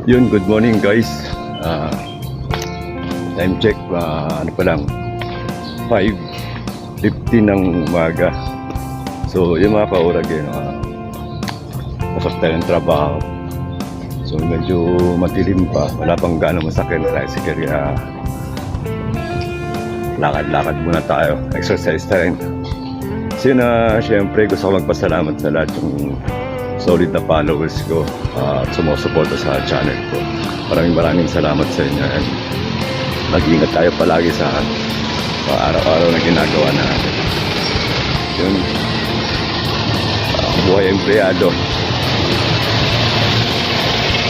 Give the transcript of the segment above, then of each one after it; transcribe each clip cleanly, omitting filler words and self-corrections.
Yun, good morning guys. Time check, ano pa lang, 5:50 ng umaga. So yung mga kaurag yun, pasok tayo ng trabaho. So medyo matilim pa, wala pang gano'ng masakit na tricycle, kaya lakad-lakad muna tayo, exercise time. So yun, syempre gusto ko magpasalamat sa lahat yung solid na followers ko at sumusuporta sa channel ko. Maraming salamat sa inyo, and mag-ingat tayo palagi sa araw-araw na ginagawa natin. Yun, buhay empleyado,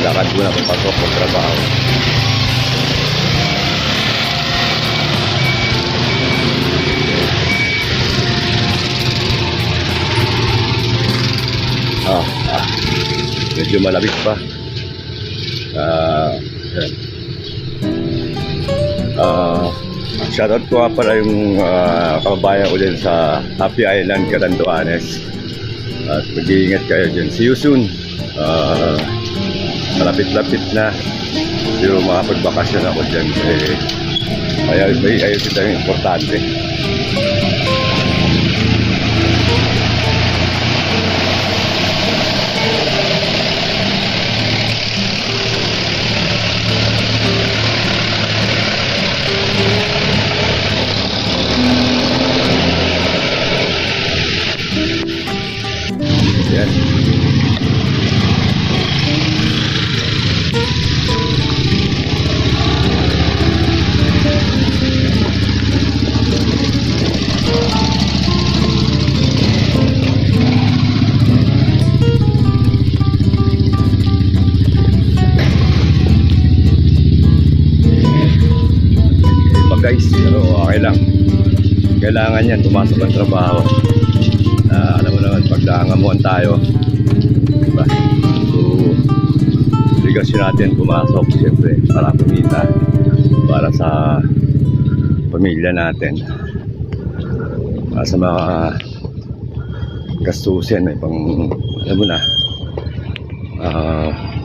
lakad muna papasok ng trabaho. Medyo malabig pa. Shoutout ko pala yung kababayan ko din sa Happy Island, Catanduanes. At mag-iingat kayo dyan. See you soon. Malapit-lapit na. Pero makapagbakasyon ako dyan. Ayos ito yung importante. Yan. Guys, pero okay lang. Kailangan yan, pumasok ang trabaho. Alam mo naman, pag nangamuhan tayo, diba? So, obligasyon natin pumasok, siyempre, para kumita, para sa pamilya natin, para sa mga gastusin, may pang, alam mo na,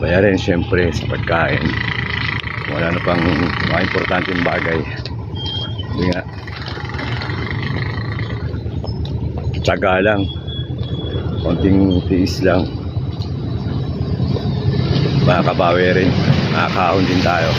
bayarin siyempre sa pagkain. Wala na pang mga importanteng bagay. Hindi nga, tsaga lang, konting tiis lang, makakabawi rin, makakahon din tayo.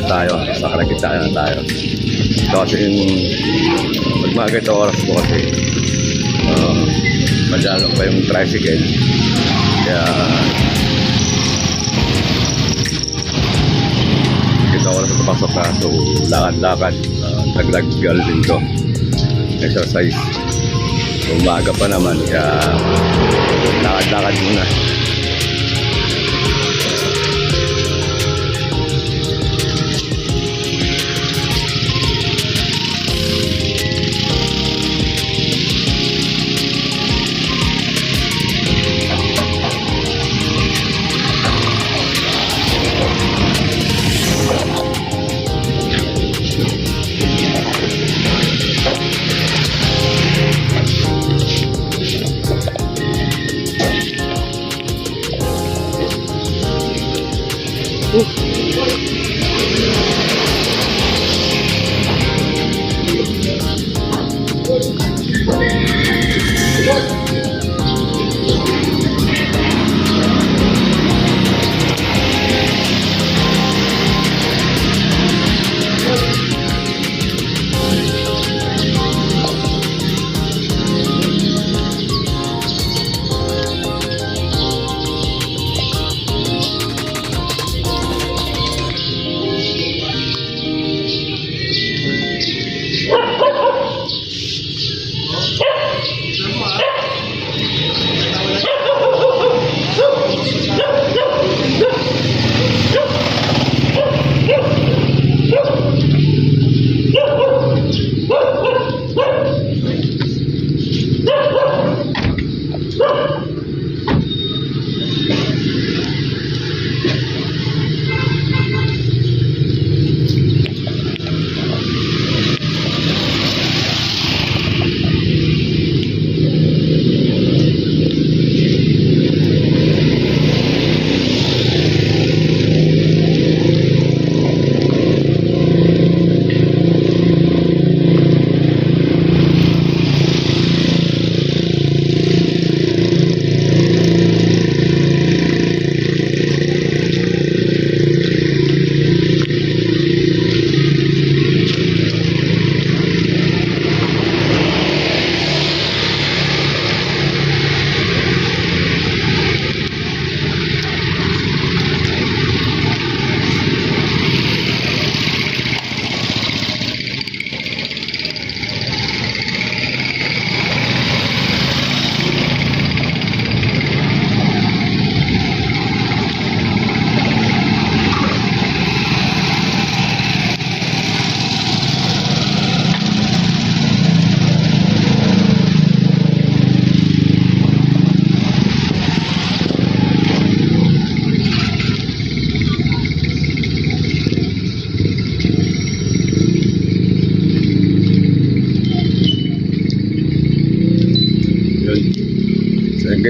Tayo, sa kalagitaan na tayo. Ito kasi yung magmaga ito oras ko kasi madalong pa yung tricycle, kaya ito oras na pasok na. So lakad-lakad, naglagal din to, exercise. Umaga pa naman, kaya lakad-lakad muna.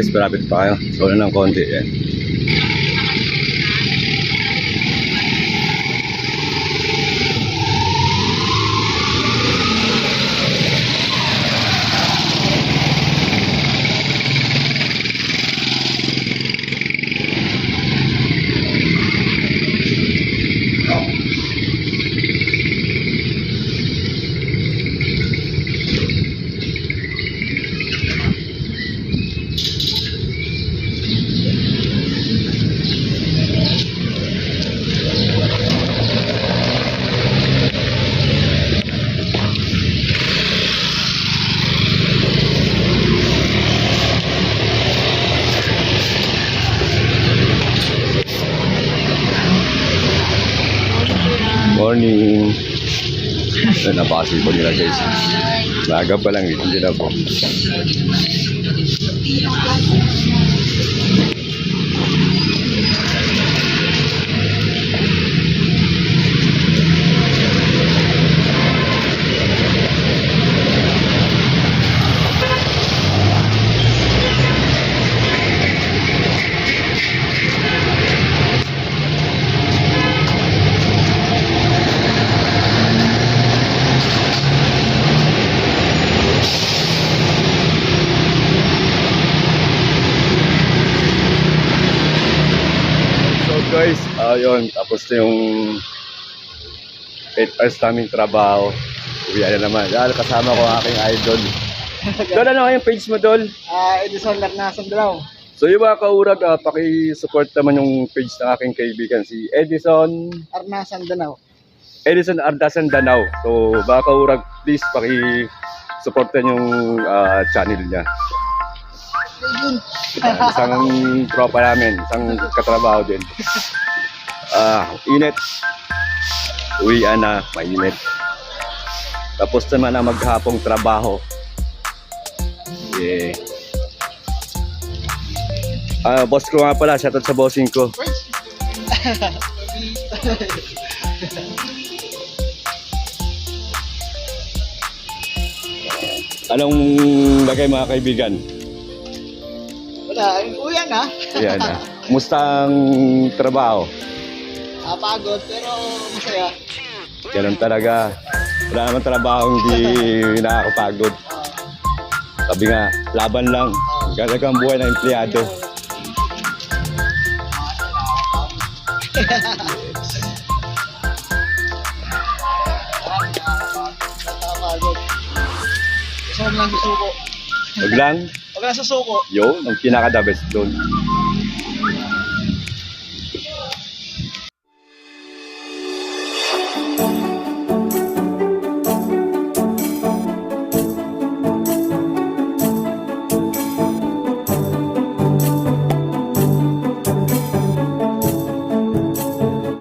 guys, malapit pa kayo. So na ng konti yan. Morning. Napakasip po nila guys. Maaga pa lang, hindi na po. Guys, ayun, tapos na yung 8 hours naming trabaho. Uwi na naman. Yan, kasama ko ang aking idol. Dol, ano yung page mo, Dol? Edison Larnasan Dalaw. So yung mga kaurag, paki-support naman yung page ng aking kaibigan, si Edison Arnasan Dalaw. Edison Ardasan Danao. So mga kaurag, please paki-supportan yung channel niya. Isang tropa namin, isang katrabaho din. Init. Uwian na, mainit. Tapos naman ang maghapong trabaho. Yeah. Boss ko nga pala, shoutout sa bossing ko. Anong lagay mga kaibigan? Wala, uyan na. Yan na. Kumusta ang trabaho? Pagod pero masaya. Ganun talaga. Wala naman trabaho hindi nakakapagod. Sabi nga, laban lang. Gagagang buhay ng empleyado. Pagod. Gusto mo lang susuko. Wag lang. Wag lang susuko. Yun, ang pinaka-the best doon.